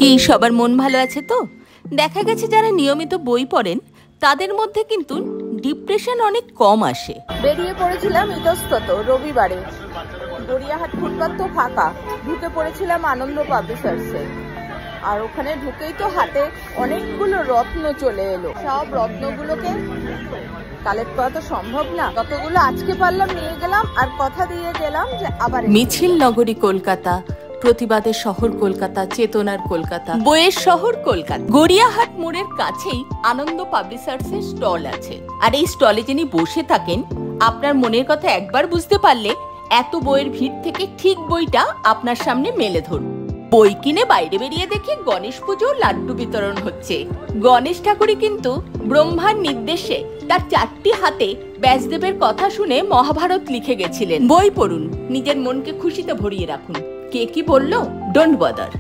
কি সবার মন ভালো আছে তো? দেখা গেছে যারা নিয়মিত বই পড়েন তাদের মধ্যে কিন্তু ডিপ্রেশন অনেক কম আসে। বেরিয়ে পড়েছিলাম ইতস্তত রবিবারে, গড়িয়াহাট ফুটপাত তো ফাঁকা, ঢুকে পড়েছিলাম আনন্দ পাবলিশার্সে। আর ওখানে ঢুকেই তো হাতে অনেকগুলো রত্ন চলে এলো। সব রত্নগুলোকে কালেক্ট করা তো সম্ভব না, কতগুলো আজকে পারলাম নিয়ে গেলাম, আর কথা দিয়ে গেলাম যে আবার। মিছিল নগরী কলকাতা, প্রতিবাদের শহর কলকাতা, চেতনার কলকাতা, বইয়ের শহর কলকাতা। গড়িয়াহাট মোড়ের কাছেই আনন্দ পাবলিশার্সের স্টল আছে। আর এই স্টলে যিনি বসে থাকেন, আপনার মনের কথা একবার বুঝতে পারলে এত বইয়ের ভিড় থেকে ঠিক বইটা আপনার সামনে মেলে ধরুন। বই কিনে বাইরে বেরিয়ে দেখি গণেশ পুজো লাড্ডু বিতরণ হচ্ছে। গণেশ ঠাকুরই কিন্তু ব্রহ্মার নির্দেশে তার 4টি হাতে ব্যাসদেবের কথা শুনে মহাভারত লিখে গেছিলেন। বই পড়ুন, নিজের মনকে খুশিতে ভরিয়ে রাখুন। কে কি বললো, ডোন্ট বদার।